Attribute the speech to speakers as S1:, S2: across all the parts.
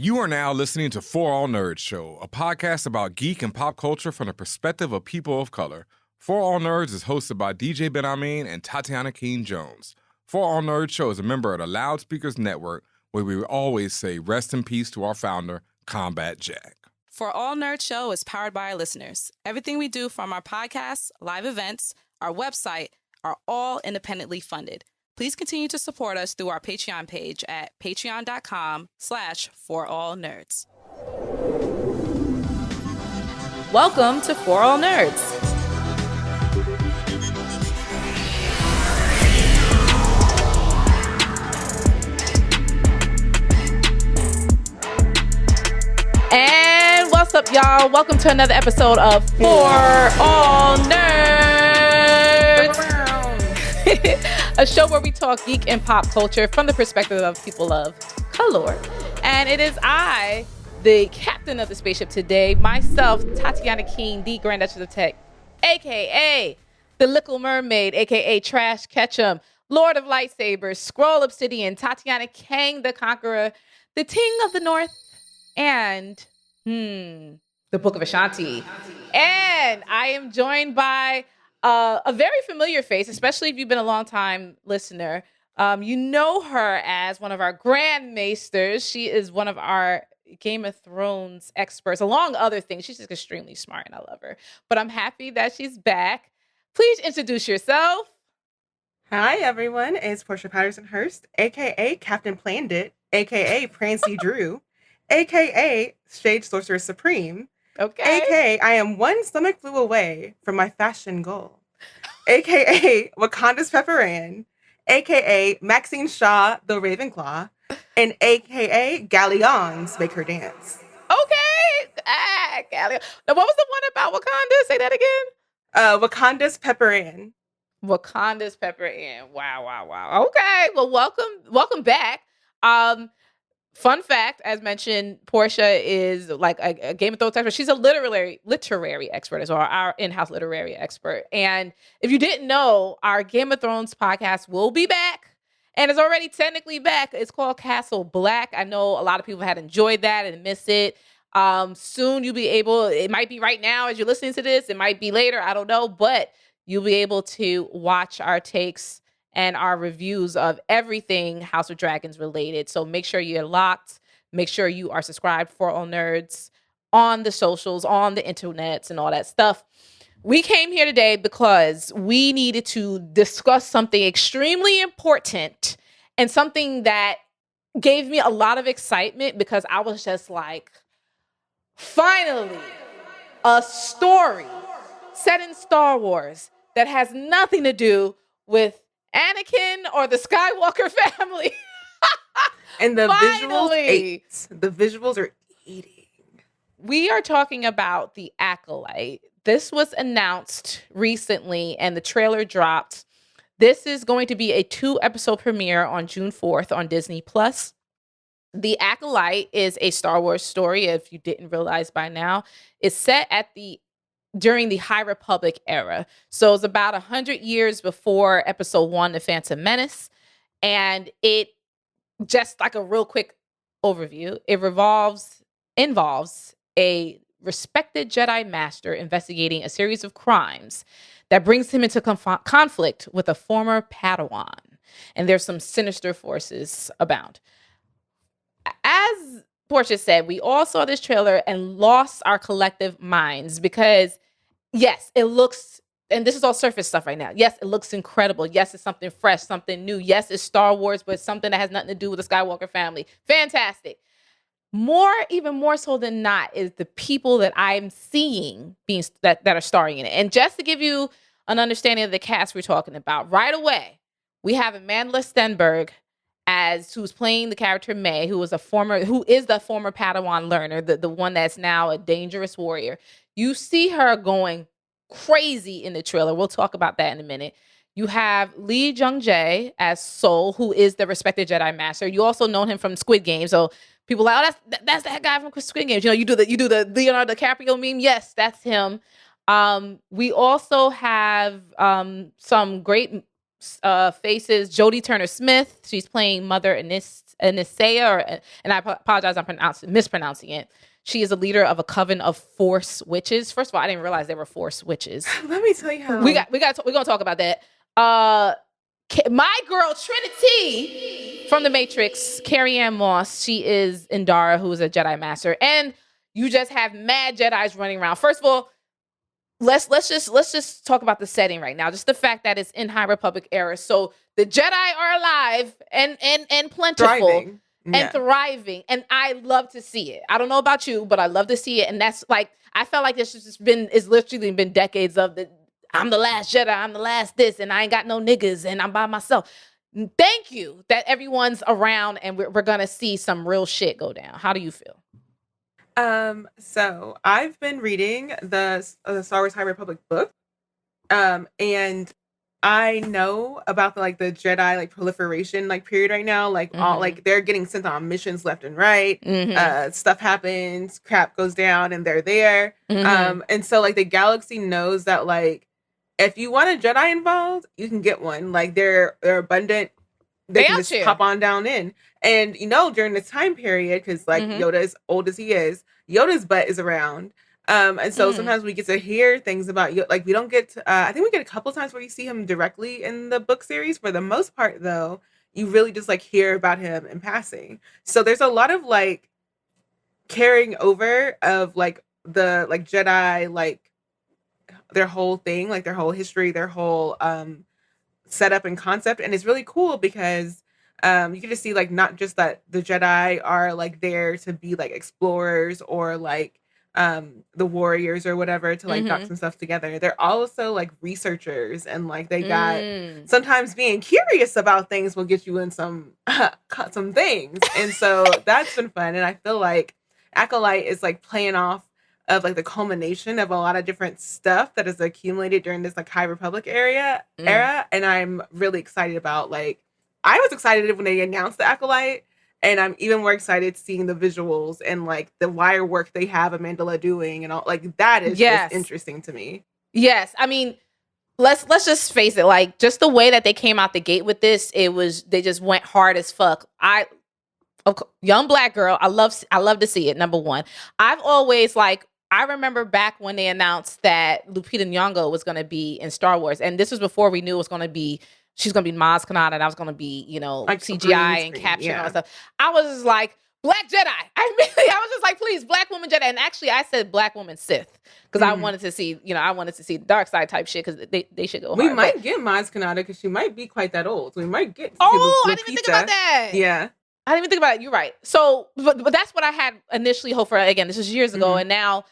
S1: You are now listening to For All Nerds Show, a podcast about geek and pop culture from the perspective of people of color. For All Nerds is hosted by DJ Ben Amin and Tatiana Jones. For All Nerds Show is a member of the Loudspeakers Network, where we always say rest in peace to our founder, Combat Jack.
S2: For All Nerds Show is powered by our listeners. Everything we do, from our podcasts, live events, our website, are all independently funded. Please continue to support us through our Patreon page at patreon.com/forallnerds. Welcome to For All Nerds. And what's up, y'all? Welcome to another episode of For All Nerds. A show where we talk geek and pop culture from the perspective of people of color. And it is I, the captain of the spaceship today, myself, Tatiana King, the Grand Duchess of Tech, a.k.a. the Little Mermaid, a.k.a. Trash Ketchum, Lord of Lightsabers, Scroll Obsidian, Tatiana Kang the Conqueror, the Ting of the North, and the Book of Ashanti. And I am joined by a very familiar face, especially if you've been a long time listener. You know her as one of our Grand Maesters. She is one of our Game of Thrones experts, along other things. She's just extremely smart and I love her. But I'm happy that she's back. Please introduce yourself.
S3: Hi, everyone. It's Portia Patterson-Hurst, a.k.a. Captain Planned It, a.k.a. Prancy Drew, a.k.a. Shade Sorcerer Supreme,
S2: Okay.
S3: a.k.a. I am one stomach flew away from my fashion goal, a.k.a. Wakanda's Pepper Ann, a.k.a. Maxine Shaw, the Ravenclaw, and a.k.a. Galleons Make Her Dance.
S2: Okay. Gallia. Now, what was the one about Wakanda? Say that again.
S3: Wakanda's Pepper Ann.
S2: Wakanda's Pepper Ann. Wow. Okay. Well, welcome back. Fun fact, as mentioned, Portia is like a Game of Thrones expert. She's a literary expert as well, our in-house literary expert. And if you didn't know, our Game of Thrones podcast will be back, and it's already technically back. It's called Castle Black. I know a lot of people had enjoyed that and miss it. Soon you'll be able, it might be right now as you're listening to this, it might be later, I don't know, but you'll be able to watch our takes and our reviews of everything House of Dragons related. So make sure you're locked. Make sure you are subscribed for All Nerds on the socials, on the internets, and all that stuff. We came here today because we needed to discuss something extremely important and something that gave me a lot of excitement because I was just like, finally, a story set in Star Wars that has nothing to do with Anakin or the Skywalker family.
S3: And the
S2: Finally.
S3: visuals are eating.
S2: We are talking about The Acolyte. This was announced recently and the trailer dropped. This is going to be a 2-episode premiere on June 4th on Disney+. The Acolyte is a Star Wars story, if you didn't realize by now. It's set during the High Republic era. So it's about 100 years before Episode 1, The Phantom Menace. And it, just like a real quick overview, it involves a respected Jedi Master investigating a series of crimes that brings him into conflict with a former Padawan. And there's some sinister forces abound. As Portia said, we all saw this trailer and lost our collective minds because, yes, it looks, and this is all surface stuff right now. Yes, it looks incredible. Yes, it's something fresh, something new. Yes, it's Star Wars, but it's something that has nothing to do with the Skywalker family. Fantastic. Even more so than not, is the people that I'm seeing that are starring in it. And just to give you an understanding of the cast we're talking about, right away, we have Amandla Stenberg who's playing the character May, who is the former Padawan learner, the one that's now a dangerous warrior. You see her going crazy in the trailer. We'll talk about that in a minute. You have Lee Jung-jae as Sol, who is the respected Jedi Master. You also know him from Squid Game. So people are like, oh, that's that guy from Squid Games. You know, you do the Leonardo DiCaprio meme. Yes, that's him. We also have some great faces Jodie Turner-Smith. She's playing Mother Anisea, and I apologize, I'm mispronouncing it. She is a leader of a coven of Force witches. First of all, I didn't realize they were Force witches.
S3: Let me tell you how.
S2: We're gonna talk about that. My girl Trinity from The Matrix, Carrie-Anne Moss. She is Indara, who is a Jedi Master, and you just have mad Jedis running around. First of all, let's just talk about the setting right now. Just the fact that it's in High Republic era, so the Jedi are alive and plentiful.
S3: Thriving.
S2: And thriving, and I love to see it. I don't know about you, but I love to see it, and that's like I felt like it's literally been decades of I'm the last Jedi, I'm the last this, and I ain't got no niggas, and I'm by myself. Thank you that everyone's around, and we're gonna see some real shit go down. How do you feel?
S3: So I've been reading the Star Wars High Republic book, and I know about the Jedi proliferation period right now. All they're getting sent on missions left and right. Stuff happens, crap goes down, and they're there. And so the galaxy knows that if you want a Jedi involved, you can get one. They're abundant. They can just hop on down in. And during this time period, because Yoda, as old as he is, Yoda's butt is around. And so sometimes we get to hear things about you. We don't get to, I think we get a couple times where you see him directly in the book series. For the most part, though, you really just hear about him in passing. So there's a lot of carrying over of the Jedi, their whole thing, their whole history, their whole setup and concept. And it's really cool because you get to see not just that the Jedi are there to be explorers or the warriors or whatever to dock some stuff together. They're also researchers, and they got sometimes being curious about things will get you in some things. And so that's been fun. And I feel like Acolyte is playing off of the culmination of a lot of different stuff that is accumulated during this High Republic era. And I'm really excited about I was excited when they announced the Acolyte. And I'm even more excited seeing the visuals and the wire work they have Amandla doing and all that is just interesting to me.
S2: Yes. I mean, let's just face it, just the way that they came out the gate with this, they just went hard as fuck. Young black girl, I love to see it, number one. I've always I remember back when they announced that Lupita Nyong'o was going to be in Star Wars, and this was before we knew it was going to be she's going to be Maz Kanata, and I was going to be, CGI and caption and all that stuff. I was just like, Black Jedi. I was just like, please, Black woman Jedi. And actually, I said Black woman Sith because I wanted to see, the dark side type shit because they should go hard.
S3: We might get Maz Kanata because she might be quite that old. So we might get.
S2: I didn't even think about that.
S3: Yeah.
S2: I didn't even think about it. You're right. So, but that's what I had initially hoped for. Again, this was years ago, and now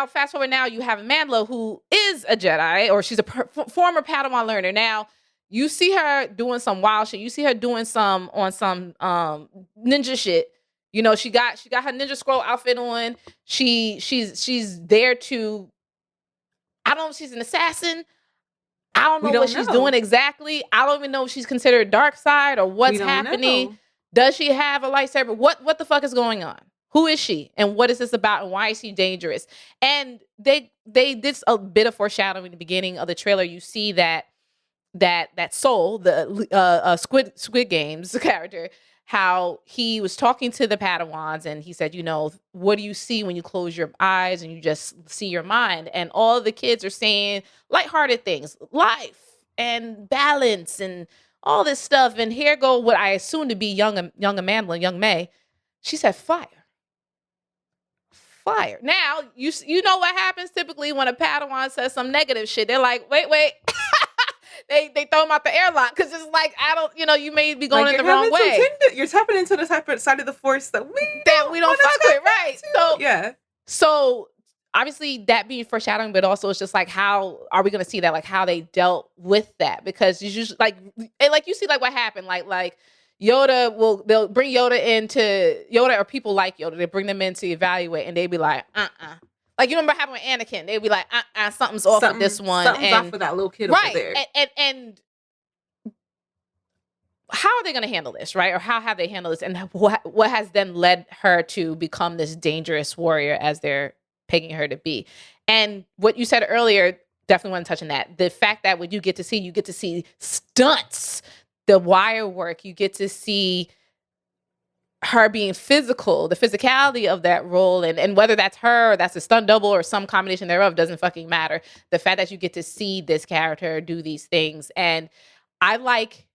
S2: fast forward. Now you have Amandla, who is a Jedi, or she's a former Padawan learner. Now you see her doing some wild shit. You see her doing some ninja shit. She got her Ninja Scroll outfit on. She's there to. I don't know if she's an assassin. I don't know what she's doing exactly. I don't even know if she's considered dark side or what's happening. Know. Does she have a lightsaber? What the fuck is going on? Who is she? And what is this about? And why is she dangerous? And they did a bit of foreshadowing in the beginning of the trailer. You see that Soul, the Squid Games character, how he was talking to the Padawans and he said, what do you see when you close your eyes and you just see your mind? And all the kids are saying lighthearted things, life and balance and all this stuff. And here go what I assume to be young Amandla, young May. She said fire. Now, you know what happens typically when a Padawan says some negative shit. They're like, wait. They throw them out the airlock because it's I don't, you may be going in the wrong way.
S3: You're tapping into the type of side of the Force that we don't
S2: fuck with, right? So
S3: yeah.
S2: So obviously that being foreshadowing, but also it's just how are we going to see that? How they dealt with that? Because you usually you see what happened. Yoda they'll bring Yoda into Yoda or people like Yoda. They bring them in to evaluate, and they be like, you remember what happened with Anakin? They'd be like, something's off with this one.
S3: Something's off with that little kid over there.
S2: And how are they going to handle this, right? Or how have they handled this? And what has then led her to become this dangerous warrior as they're pegging her to be? And what you said earlier, definitely want to touch on that. The fact that what you get to see stunts, the wire work, you get to see her being physical, the physicality of that role, and whether that's her or that's a stunt double or some combination thereof doesn't fucking matter. The fact that you get to see this character do these things. And I like,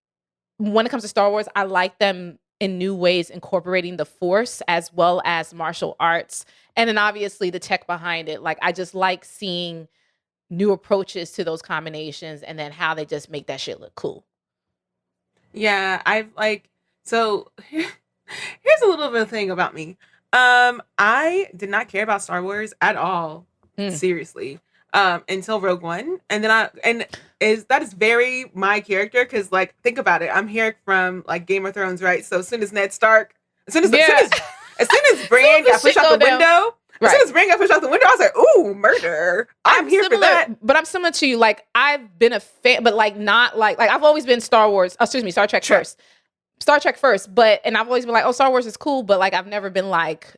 S2: when it comes to Star Wars, I like them in new ways incorporating the Force as well as martial arts. And then obviously the tech behind it. Like, I just like seeing new approaches to those combinations and then how they just make that shit look cool.
S3: Yeah, I've like, so here's a little bit of thing about me. I did not care about Star Wars at all, seriously, until Rogue One, and then that is very my character, because like, think about it, I'm here from like Game of Thrones, right? So as soon as Ned Stark, as soon as Bran got pushed out the window. As soon as Bran got pushed out the window, I was like, "Ooh, murder!" I'm here for that.
S2: But I'm similar to you. Like, I've been a fan, but like not like I've always been Star Trek first. Star Trek first, and I've always been like, oh, Star Wars is cool, but like I've never been like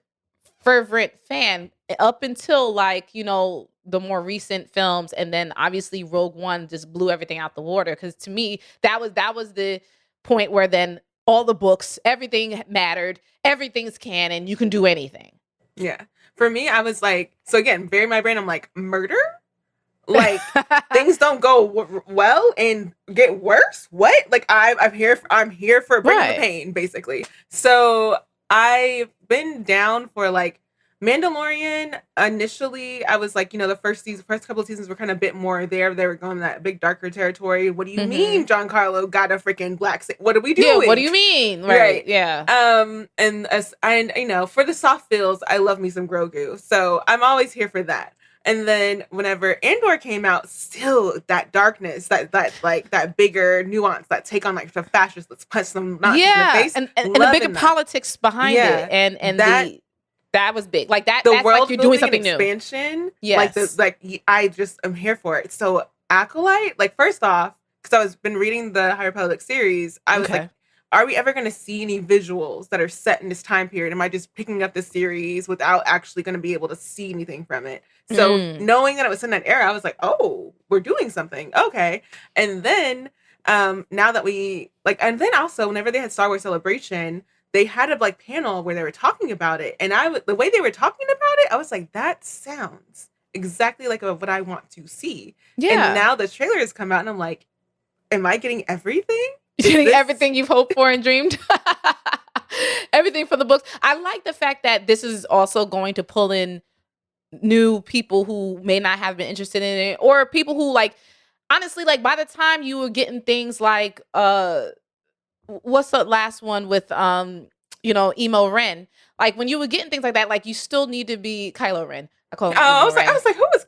S2: fervent fan up until like, you know, the more recent films, and then obviously Rogue One just blew everything out the water, because to me that was the point where then all the books, everything mattered, everything's canon, you can do anything.
S3: Yeah. For me, I was like, so again, bury my brain. I'm like, murder? Like, things don't go well and get worse? What? Like, I'm here for bringing the pain, basically. So I've been down for like Mandalorian. Initially, I was like, you know, the first couple of seasons were kind of a bit more there. They were going that big darker territory. What do you mean Giancarlo got a freaking black? What are we doing?
S2: Yeah, what do you mean? Right. Yeah.
S3: And you know, for the soft feels, I love me some Grogu. So I'm always here for that. And then whenever Andor came out, still that darkness, that bigger nuance, that take on like the fascists, let's punch them not in the face,
S2: and the bigger politics behind it, and that was big. Like that.
S3: The
S2: that's
S3: world
S2: like you're doing something
S3: expansion,
S2: new. Yes.
S3: I just am here for it. So Acolyte, like, first off, because I was been reading the High Republic series, I was like, are we ever going to see any visuals that are set in this time period? Am I just picking up the series without actually going to be able to see anything from it? So knowing that it was in that era, I was like, oh, we're doing something. Okay. And then now that and then also whenever they had Star Wars Celebration, they had a like panel where they were talking about it. And the way they were talking about it, I was like, that sounds exactly like what I want to see. Yeah. And now the trailer has come out and I'm like, am I getting everything?
S2: Getting everything you've hoped for and dreamed? Everything from the books. I like the fact that this is also going to pull in new people who may not have been interested in it, or people who, like, honestly, like, by the time you were getting things like what's the last one with you know, Emo Ren, like when you were getting things like that, like you still need to be Kylo Ren. I call him
S3: I was like, who was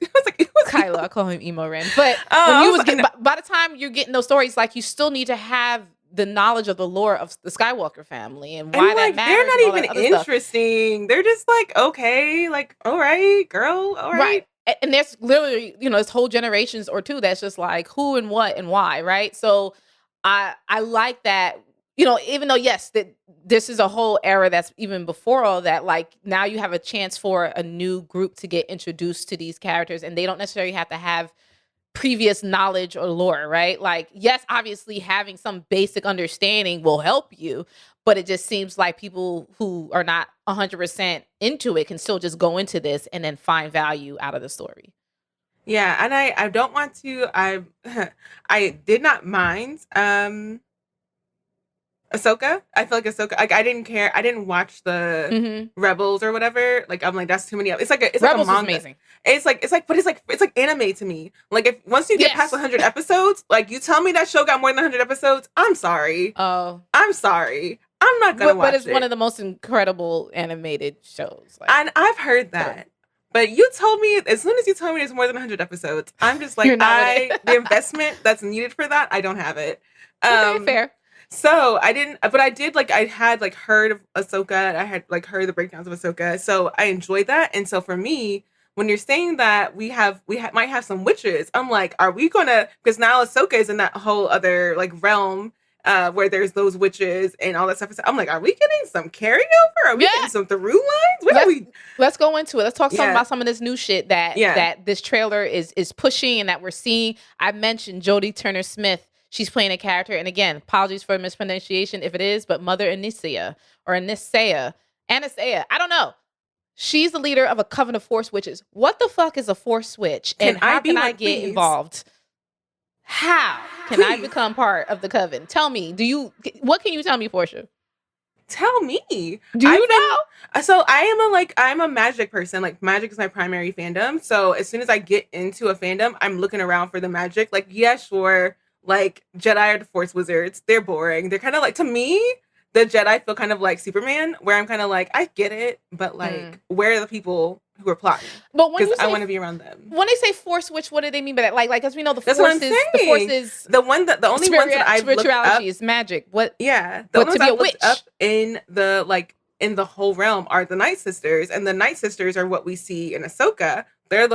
S2: Kylo? I call him Emo Ren. But when you was getting, by the time you're getting those stories, like you still need to have the knowledge of the lore of the Skywalker family and why that matters.
S3: They're not even interesting. They're just like, okay, like, all right, girl, all right.
S2: And there's literally, you know, this whole generations or two that's just like who and what and why, right? So I like that, you know, even though, yes, that this is a whole era that's even before all that, like now you have a chance for a new group to get introduced to these characters, and they don't necessarily have to have previous knowledge or lore, right? Like, yes, obviously having some basic understanding will help you, but it just seems like people who are not 100% into it can still just go into this and then find value out of the story.
S3: Yeah, and I don't want to, I did not mind Ahsoka. I feel like Ahsoka, like I didn't care. I didn't watch the Rebels or whatever. Like I'm like, that's too many. It's like a
S2: Rebels
S3: manga.
S2: Was amazing.
S3: It's like anime to me. Like if once you get past 100 episodes, like you tell me that show got more than 100 episodes, I'm sorry.
S2: Oh,
S3: I'm sorry. I'm not gonna watch it.
S2: But it's one of the most incredible animated shows.
S3: Like, and I've heard that. But you told me, as soon as you told me there's more than 100 episodes, I'm just like, the investment that's needed for that, I don't have it.
S2: Okay, fair.
S3: So I didn't, but I did I had heard of Ahsoka. I had heard the breakdowns of Ahsoka. So I enjoyed that. And so for me, when you're saying that we might have some witches, I'm like, are we gonna, because now Ahsoka is in that whole other realm. where there's those witches and all that stuff. I'm like, are we getting some carryover? Are we getting some through lines? What are we?
S2: Let's go into it. Let's talk
S3: Yeah.
S2: about some of this new shit that this trailer is pushing and that we're seeing. I mentioned Jodie Turner-Smith. She's playing a character, and again, apologies for mispronunciation if it is, but Mother Anisea or Anisea, I don't know. She's the leader of a coven of Force witches. What the fuck is a Force switch? And how can I get involved? How can I become part of the coven? Tell me. What can you tell me, Portia?
S3: Tell me.
S2: Do you know?
S3: So I'm a magic person. Like, magic is my primary fandom. So as soon as I get into a fandom, I'm looking around for the magic. Like, yeah, sure. Like, Jedi are the Force wizards. They're boring. They're kind of like, to me, the Jedi feel kind of like Superman, where I'm kind of like, I get it, but like, where are the people who are plotting?
S2: But when
S3: I want to be around them.
S2: When they say Force witch, what do they mean by that? Like, as we know, the Force is
S3: the only ones that I've looked up
S2: is magic. What?
S3: Yeah, the only ones I've looked up in the whole realm are the Night Sisters, and the Night Sisters are what we see in Ahsoka. They're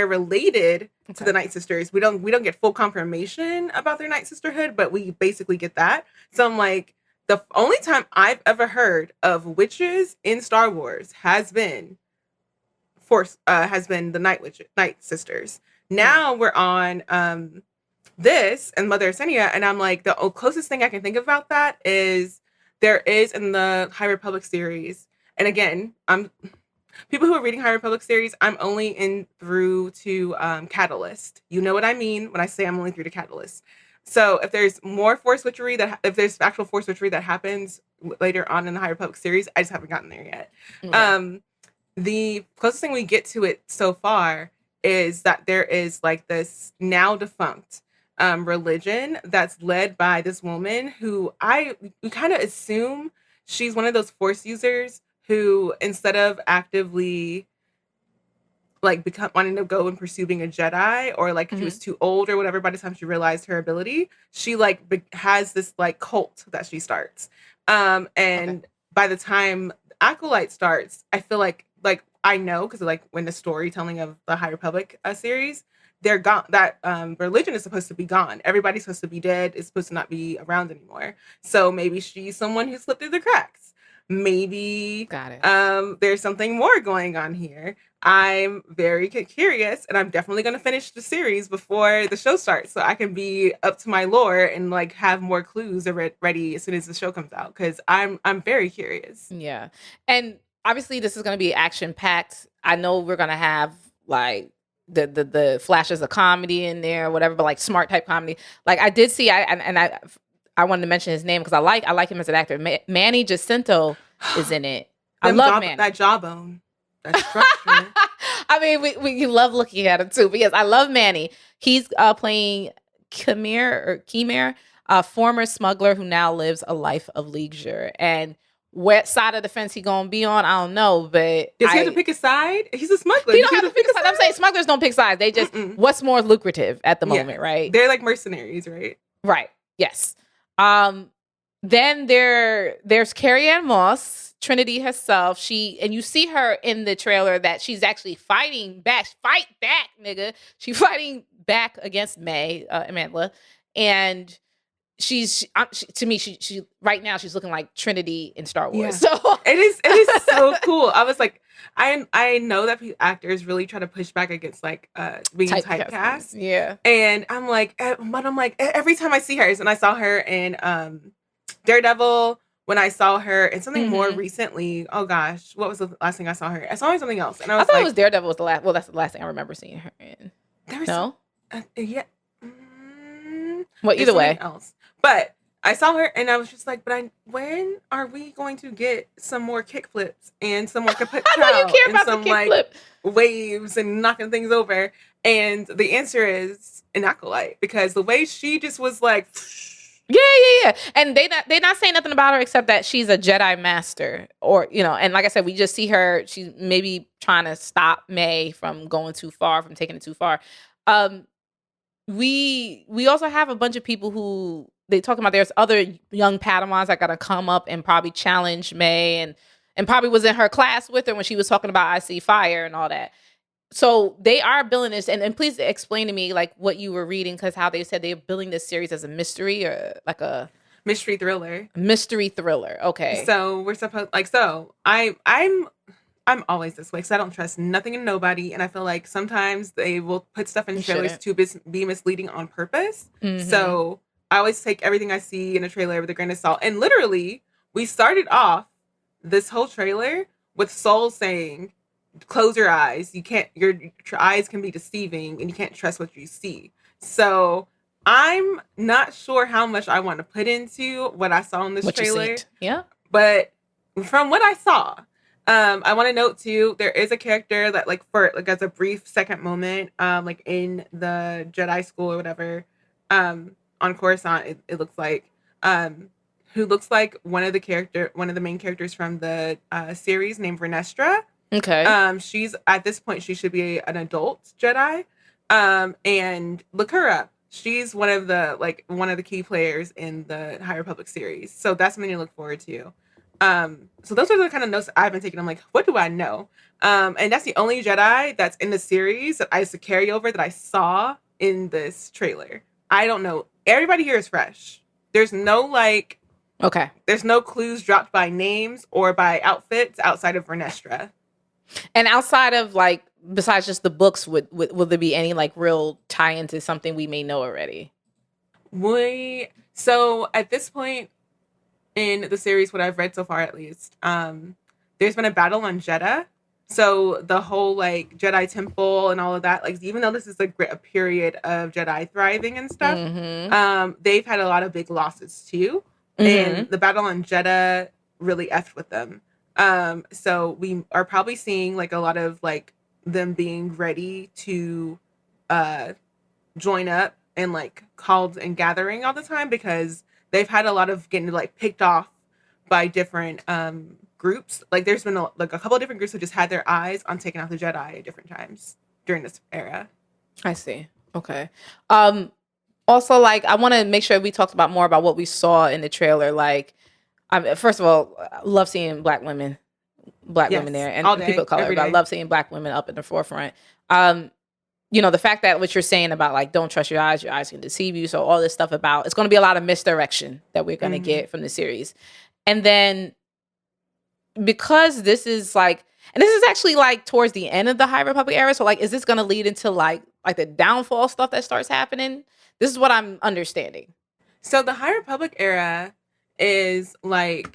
S3: related to the Night Sisters. We don't get full confirmation about their Night Sisterhood, but we basically get that. So I'm like, the only time I've ever heard of witches in Star Wars has been the Night Sisters. Now we're on this and Mother Anisea, and I'm like, the closest thing I can think about that is there is in the High Republic series. And again, people who are reading High Republic series, I'm only in through to Catalyst. You know what I mean when I say I'm only through to Catalyst. So if there's more Force witchery if there's actual Force witchery that happens later on in the High Republic series, I just haven't gotten there yet. Okay. The closest thing we get to it so far is that there is like this now defunct religion that's led by this woman who we kind of assume she's one of those Force users who, instead of actively like wanting to go and pursue being a Jedi, or like she was too old or whatever by the time she realized her ability, she like has this like cult that she starts. And by the time Acolyte starts, I feel like I know, because like when the storytelling of the High Republic series, they're gone. That religion is supposed to be gone. Everybody's supposed to be dead. It's supposed to not be around anymore. So maybe she's someone who slipped through the cracks. Maybe there's something more going on here. I'm very curious, and I'm definitely going to finish the series before the show starts, so I can be up to my lore and like have more clues ready as soon as the show comes out, because I'm very curious.
S2: Yeah, and obviously this is going to be action packed. I know we're going to have like the flashes of comedy in there, or whatever, but like smart type comedy. Like I did see, I wanted to mention his name because I like him as an actor. Manny Jacinto is in it. I love Manny.
S3: That jawbone. That structure.
S2: I mean, we love looking at him too. But yes, I love Manny. He's playing Khmer, a former smuggler who now lives a life of leisure. And what side of the fence he gonna be on, I don't know. But
S3: does he have to pick a side? He's a smuggler.
S2: He don't have to pick a side. I'm saying smugglers don't pick sides. They just what's more lucrative at the moment, right?
S3: They're like mercenaries, right?
S2: Right. Yes. Then there's Carrie-Anne Moss, Trinity herself. And you see her in the trailer that she's actually fighting back. Fight back, nigga. She's fighting back against Amandla. And she's to me, she right now she's looking like Trinity in Star Wars.
S3: Yeah.
S2: So
S3: it is so cool. I was like, I know that actors really try to push back against like being typecast.
S2: Yeah.
S3: And I'm like, every time I see her, and I saw her in Daredevil, when I saw her in something more recently. Oh gosh, what was the last thing I saw her? I saw her in something else, and I thought it was
S2: Daredevil was the last. Well, that's the last thing I remember seeing her in.
S3: Yeah.
S2: Well, either way,
S3: else. But I saw her, and I was just like, when are we going to get some more kick flips and some more kaput and some like waves and knocking things over? And the answer is an Acolyte, because the way she just was like.
S2: Yeah. And they not saying nothing about her except that she's a Jedi master, or and like I said, we just see her. She's maybe trying to stop May from going too far, from taking it too far. We also have a bunch of people who they talk about. There's other young Padawans that gotta come up and probably challenge May, and probably was in her class with her when she was talking about I See Fire and all that. So they are billing this, and please explain to me like what you were reading, because how they said they're billing this series as a mystery or like a
S3: mystery thriller.
S2: mystery thriller. Okay.
S3: So we're supposed I'm always this way because I don't trust nothing and nobody, and I feel like sometimes they will put stuff in trailers to be misleading on purpose.
S2: Mm-hmm.
S3: So I always take everything I see in a trailer with a grain of salt. And literally, we started off this whole trailer with Soul saying, "Close your eyes. You can't. Your eyes can be deceiving, and you can't trust what you see." So I'm not sure how much I want to put into what I saw in this trailer.
S2: Yeah.
S3: But from what I saw, I want to note too, there is a character that as a brief second moment, like in the Jedi school or whatever, on Coruscant, it looks like, who looks like one of the main characters from the series named Vernestra.
S2: Okay.
S3: She's at this point, she should be an adult Jedi. And look her up. She's one of the key players in the High Republic series. So that's something to look forward to. So those are the kind of notes I've been taking. I'm like, what do I know? And that's the only Jedi that's in the series that I used to carry over that I saw in this trailer. I don't know. Everybody here is fresh. There's no there's no clues dropped by names or by outfits outside of Vernestra.
S2: And outside of besides just the books, will there be any real tie into something we may know already?
S3: So at this point in the series, what I've read so far at least, there's been a battle on Jeddah. So the whole Jedi temple and all of that, even though this is a period of Jedi thriving and stuff, they've had a lot of big losses too. Mm-hmm. And the battle on Jeddah really effed with them. So we are probably seeing a lot of them being ready to join up and called and gathering all the time, because they've had a lot of getting picked off by different groups. There's been a couple of different groups who just had their eyes on taking out the Jedi at different times during this era.
S2: I see. Okay. Also, I want to make sure we talked about more about what we saw in the trailer. First of all, I love seeing black women there, and
S3: all day,
S2: people of color. But I love seeing black women up in the forefront. The fact that what you're saying about don't trust your eyes can deceive you. So all this stuff about, it's going to be a lot of misdirection that we're going to get from the series. And then because this is and this is actually towards the end of the High Republic era. So is this going to lead into the downfall stuff that starts happening? This is what I'm understanding.
S3: So the High Republic era is it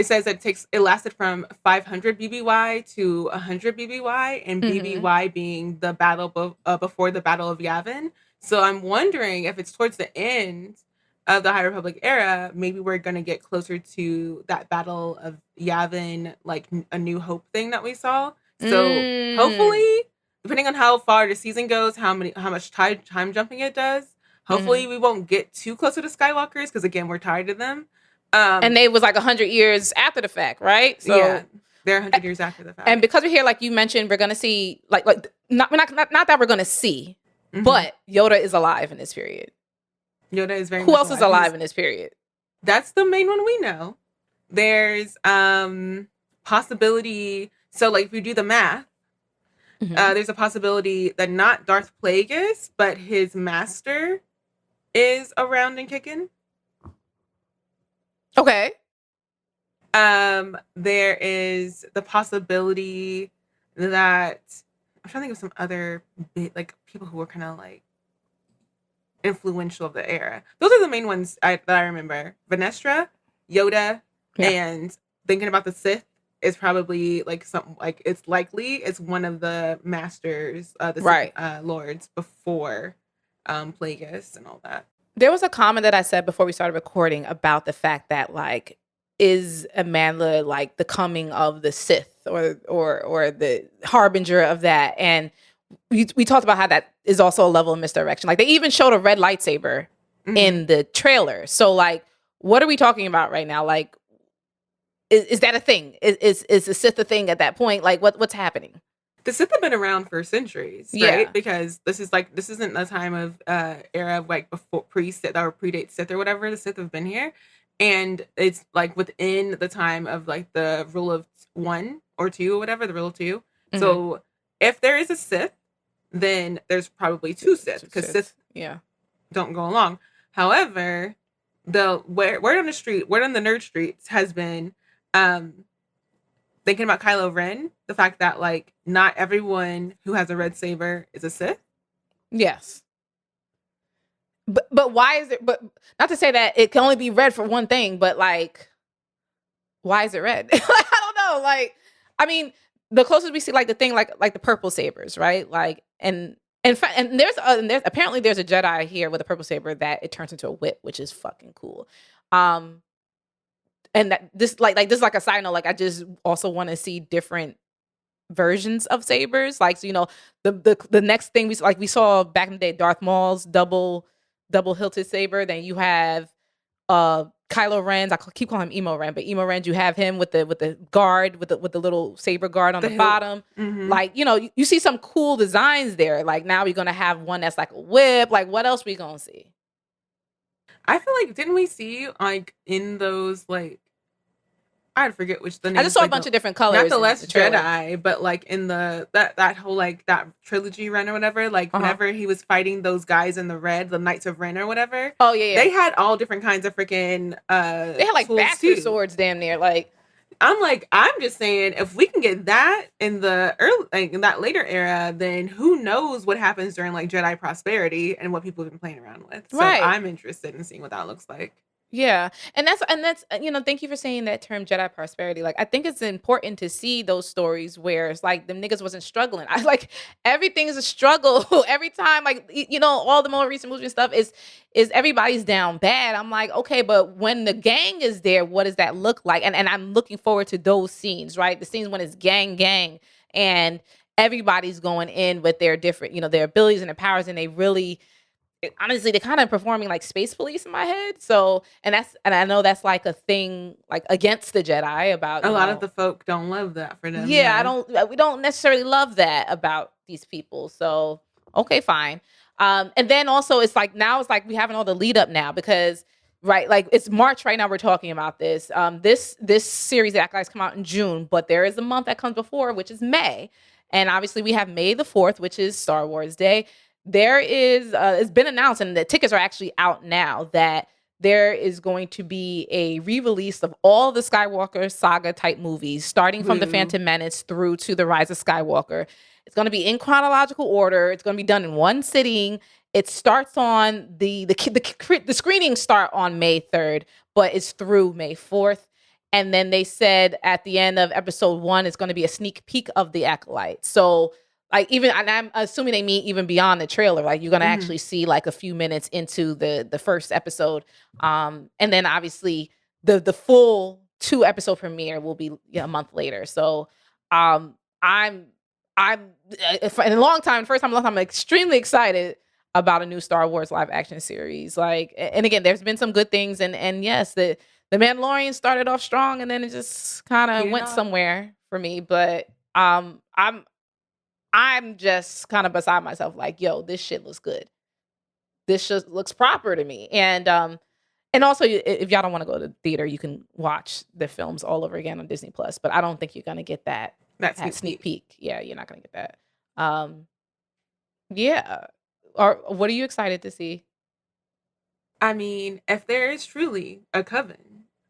S3: says it lasted from 500 BBY to 100 BBY, and BBY being the battle before the Battle of Yavin. So I'm wondering if it's towards the end of the High Republic era, maybe we're going to get closer to that Battle of Yavin, a New Hope thing that we saw. So hopefully, depending on how far the season goes, how much time jumping it does, hopefully we won't get too close to the Skywalkers, because again, we're tired of them.
S2: And they was 100 years after the fact, right? So
S3: yeah, they're 100 years after the fact.
S2: And because we're here, you mentioned, we're gonna see not that we're gonna see, but Yoda is alive in this period.
S3: Yoda is very.
S2: Who else is alive in this period?
S3: That's the main one we know. There's possibility. So if you do the math, there's a possibility that not Darth Plagueis, but his master is around and kicking.
S2: Okay.
S3: There is the possibility that I'm trying to think of some other people who were kind of influential of the era. Those are the main ones that I remember. Vernestra, Yoda, and thinking about the Sith is probably it's likely it's one of the masters, the Sith, lords before Plagueis and all that.
S2: There was a comment that I said before we started recording about the fact that is Amandla the coming of the Sith or the harbinger of that? And we talked about how that is also a level of misdirection. They even showed a red lightsaber in the trailer. So what are we talking about right now? Is that a thing? Is the Sith a thing at that point? What's happening?
S3: The Sith have been around for centuries, right? Yeah. Because this isn't a time of era of before pre-Sith or predate Sith or whatever. The Sith have been here, and it's within the time of the rule of 1 or 2 or whatever, the rule of 2.
S2: Mhm.
S3: So if there is a Sith, then there's probably two Sith, because Sith
S2: Yeah.
S3: don't go along. However, the word on the street, word on the nerd streets has been thinking about Kylo Ren, the fact that like not everyone who has a red saber is a Sith.
S2: Yes. But why is it? But not to say that it can only be red for one thing, but like, why is it red? I don't know. Like, I mean, the closest we see like the thing like the purple sabers, right? Like, and there's apparently there's a Jedi here with a purple saber that it turns into a whip, which is fucking cool. And that this like this is like a side note. Like, I just also want to see different versions of sabers. Like, so, you know, the next thing we saw back in the day, Darth Maul's double hilted saber. Then you have Kylo Ren's. I keep calling him Emo Ren, but Emo Ren, you have him with the guard with the little saber guard on the bottom.
S3: Mm-hmm.
S2: Like, you know, you see some cool designs there. Like, now we're gonna have one that's like a whip. Like, what else we gonna see?
S3: I feel like, didn't we see like in those, like, I forget which the name.
S2: I just saw a bunch of different colors.
S3: Not the Last Jedi, but like in the that whole like that trilogy run or whatever. Like whenever he was fighting those guys in the red, the Knights of Ren or whatever.
S2: Oh yeah.
S3: They had all different kinds of freaking
S2: They had like bastard swords, damn near. Like,
S3: I'm just saying, if we can get that in the early, like, in that later era, then who knows what happens during like Jedi prosperity and what people have been playing around with. So
S2: right.
S3: I'm interested in seeing what that looks like.
S2: Yeah. And that's, you know, thank you for saying that term, Jedi prosperity. Like, I think it's important to see those stories where it's like them niggas wasn't struggling. I like everything is a struggle every time. Like, you know, all the more recent movies and stuff is everybody's down bad. I'm like, okay, but when the gang is there, what does that look like? And I'm looking forward to those scenes, right? The scenes when it's gang and everybody's going in with their different, you know, their abilities and their powers, and they really, honestly, they're kind of performing like space police in my head. So, and I know that's like a thing like against the Jedi about
S3: a lot of the folk don't love that for them.
S2: Yeah, we don't necessarily love that about these people. So, okay, fine. And then also it's like now it's like we having all the lead up now because right, like it's March right now we're talking about this. This series that guys come out in June, but there is a month that comes before, which is May. And obviously we have May the 4th, which is Star Wars Day. There is, it's been announced, and the tickets are actually out now, that there is going to be a re-release of all the Skywalker saga type movies, starting from The Phantom Menace through to The Rise of Skywalker. It's going to be in chronological order. It's going to be done in one sitting. It starts on the screenings start on May 3rd, but it's through May 4th. And then they said at the end of episode 1, it's going to be a sneak peek of the Acolyte. So, like, even, and I'm assuming they mean even beyond the trailer, like you're gonna actually see like a few minutes into the first episode, and then obviously the full 2-episode premiere will be a month later. So, I'm in a long time, first time in a long time, I'm extremely excited about a new Star Wars live action series. Like, and again, there's been some good things, and yes, the Mandalorian started off strong, and then it just kind of went somewhere for me. But I'm just kind of beside myself, like, yo, this shit looks good. This just looks proper to me. And also, if y'all don't want to go to the theater, you can watch the films all over again on Disney Plus. But I don't think you're gonna get that sneak peek. Yeah, you're not gonna get that. Yeah. Or what are you excited to see?
S3: I mean, if there is truly a coven,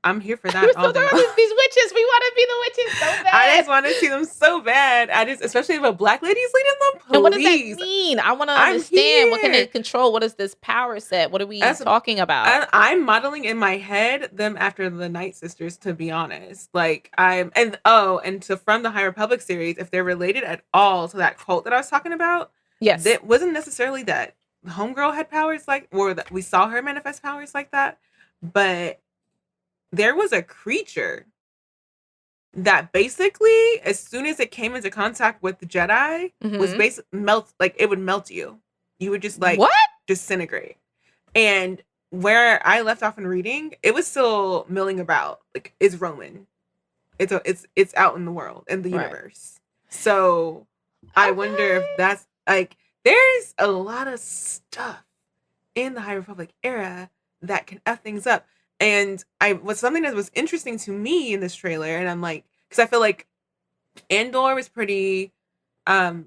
S3: I'm here for that.
S2: We're still talking about these witches. We want to be the witches so bad.
S3: I just want to see them so bad. Especially if a black lady's leading them. Please.
S2: And what does that mean? I want to understand. What can they control? What is this power set? What are we talking about?
S3: I'm modeling in my head them after the Night Sisters, to be honest. Like from the High Republic series, if they're related at all to that cult that I was talking about,
S2: yes,
S3: it wasn't necessarily that Homegirl had powers like, or that we saw her manifest powers like that, but there was a creature that basically, as soon as it came into contact with the Jedi, was basically it would melt you. You would just like disintegrate. And where I left off in reading, it was still milling about. Like, it's roaming. It's out in the world, in the universe. So I wonder if that's like, there's a lot of stuff in the High Republic era that can F things up. And something that was interesting to me in this trailer, and I'm like, because I feel like Andor was pretty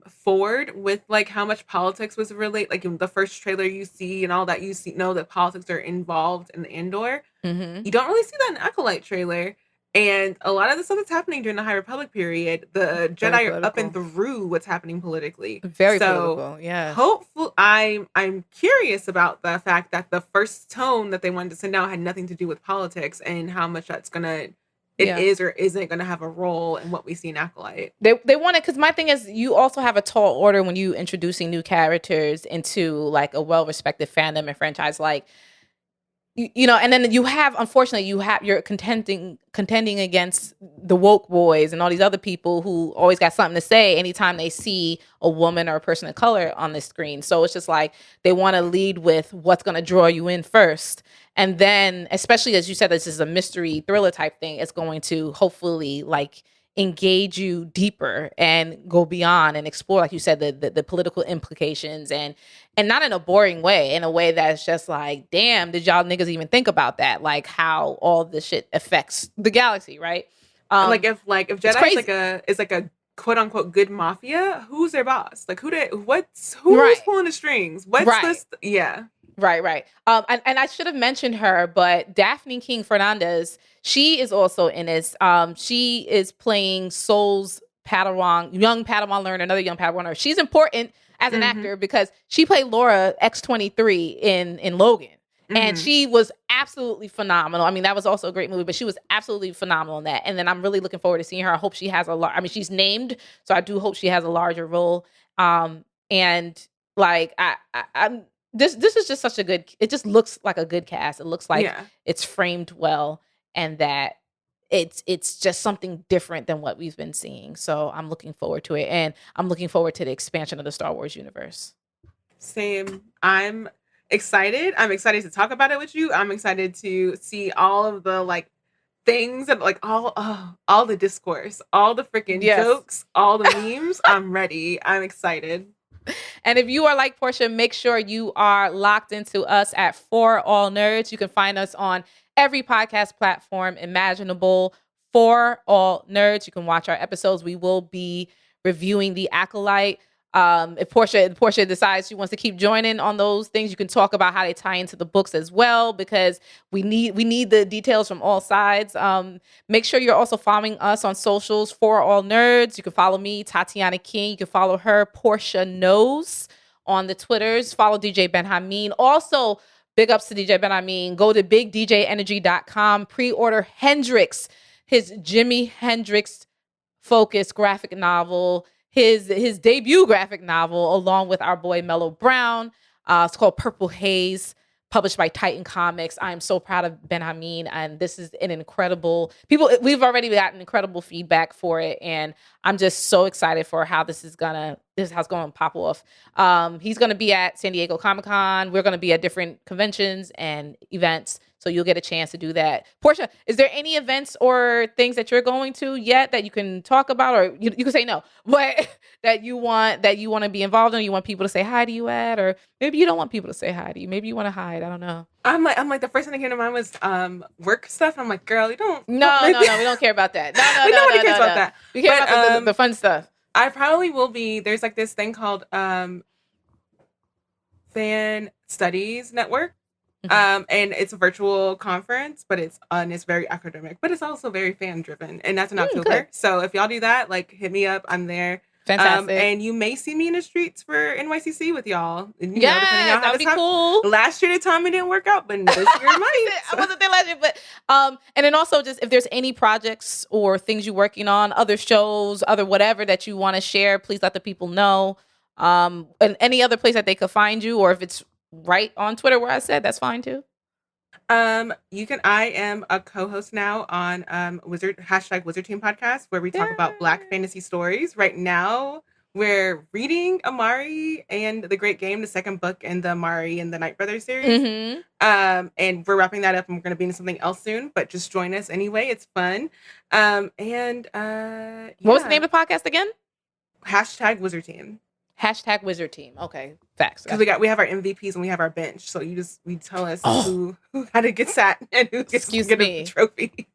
S3: forward with like how much politics was like in the first trailer you see and all that you see know that politics are involved in the Andor.
S2: Mm-hmm.
S3: You don't really see that in the Acolyte trailer. And a lot of the stuff that's happening during the High Republic period, the Jedi are up and through what's happening politically.
S2: Very political, yeah.
S3: Hopeful. I'm curious about the fact that the first tone that they wanted to send out had nothing to do with politics and how much that's is or isn't gonna have a role in what we see in Acolyte.
S2: They want it because my thing is you also have a tall order when you introducing new characters into like a well-respected fandom and franchise, like you know, and then unfortunately you're contending against the woke boys and all these other people who always got something to say anytime they see a woman or a person of color on the screen. So it's just like they want to lead with what's going to draw you in first. And then, especially as you said, this is a mystery thriller type thing. It's going to hopefully like engage you deeper and go beyond and explore, like you said, the political implications and not in a boring way, in a way that's just like, damn, did y'all niggas even think about that? Like how all this shit affects the galaxy, right?
S3: Like if Jedi is like a quote unquote good mafia, who's their boss? Like who's pulling the strings? What's this? Yeah.
S2: Right. And I should have mentioned her, but Daphne King Fernandez, she is also in this. She is playing Soul's Padawan, young Padawan learner, another young Padawan learner. She's important as an actor because she played Laura X-23 in Logan. And she was absolutely phenomenal. I mean, that was also a great movie, but she was absolutely phenomenal in that. And then I'm really looking forward to seeing her. I hope she has she's named, so I do hope she has a larger role. And like I'm this is just such a good, it just looks like a good cast. It looks like it's framed well and that it's just something different than what we've been seeing. So I'm looking forward to it. And I'm looking forward to the expansion of the Star Wars universe.
S3: Same. I'm excited. I'm excited to talk about it with you. I'm excited to see all of the like things and like all the discourse, all the freaking jokes, all the memes. I'm ready. I'm excited.
S2: And if you are like Portia, make sure you are locked into us at For All Nerds. You can find us on every podcast platform imaginable. For All Nerds. You can watch our episodes. We will be reviewing The Acolyte. If Portia decides she wants to keep joining on those things, you can talk about how they tie into the books as well, because we need the details from all sides. Make sure you're also following us on socials, For All Nerds. You can follow me, Tatiana King. You can follow her, Portia Knows, on the Twitters. Follow DJ Ben Hameen. Also, big ups to DJ Ben Hameen. Go to bigdjenergy.com. Pre-order Hendrix, his Jimi Hendrix focused graphic novel, his debut graphic novel, along with our boy Mellow Brown. It's called Purple Haze, published by Titan Comics. I'm so proud of Ben Hameen, and this is an incredible we've already gotten incredible feedback for it, and I'm just so excited for how this is going to pop off. He's going to be at San Diego Comic-Con. We're going to be at different conventions and events, so you'll get a chance to do that. Portia, is there any events or things that you're going to yet that you can talk about, or you can say no, but that you want to be involved in, you want people to say hi to you at, or maybe you don't want people to say hi to you. Maybe you want to hide. I don't know.
S3: I'm like the first thing that came to mind was work stuff. I'm like, girl, you don't.
S2: No, we don't care about that. No,
S3: nobody cares about that.
S2: We care about the fun stuff.
S3: I probably will be. There's like this thing called Fan Studies Network. And it's a virtual conference, but it's very academic, but it's also very fan driven, and that's in October.
S2: Good.
S3: So if y'all do that, like hit me up. I'm there.
S2: Fantastic.
S3: And you may see me in the streets for NYCC with y'all.
S2: Yeah, that would be cool.
S3: Last year the timing didn't work out, but this year it might.
S2: I wasn't there last year, but and then also just if there's any projects or things you're working on, other shows, other whatever that you want to share, please let the people know. And any other place that they could find you, or if it's right on Twitter where I said, that's fine too.
S3: I am a co-host now on Wizard Team podcast, where we talk about Black fantasy stories. Right now we're reading Amari and the Great Game, the second book in the Amari and the Night Brothers series. And we're wrapping that up, and we're going to be in something else soon, but just join us anyway. It's fun. What
S2: was the name of the podcast again?
S3: Hashtag Wizard Team.
S2: Hashtag wizard team. Okay, facts.
S3: Because we have our MVPs and we have our bench. So we tell us who kind of gets that and who gets to get a trophy.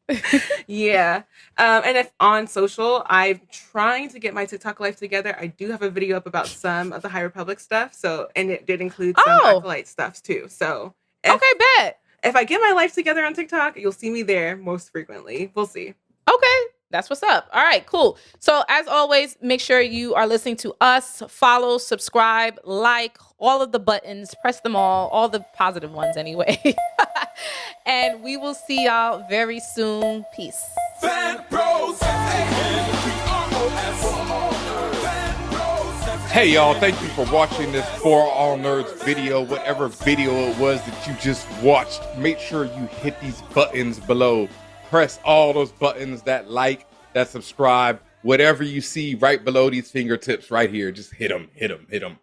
S3: Yeah. And if on social, I'm trying to get my TikTok life together. I do have a video up about some of the High Republic stuff. So, and it did include some Acolyte stuff too. So
S2: bet.
S3: If I get my life together on TikTok, you'll see me there most frequently. We'll see.
S2: Okay. That's what's up. All right, cool. So as always, make sure you are listening to us, follow, subscribe, like, all of the buttons, press them all the positive ones anyway. And we will see y'all very soon. Peace.
S1: Hey y'all, thank you for watching this For All Nerds video, whatever video it was that you just watched. Make sure you hit these buttons below. Press all those buttons, that like, that subscribe, whatever you see right below these fingertips right here. Just hit them, hit them, hit them.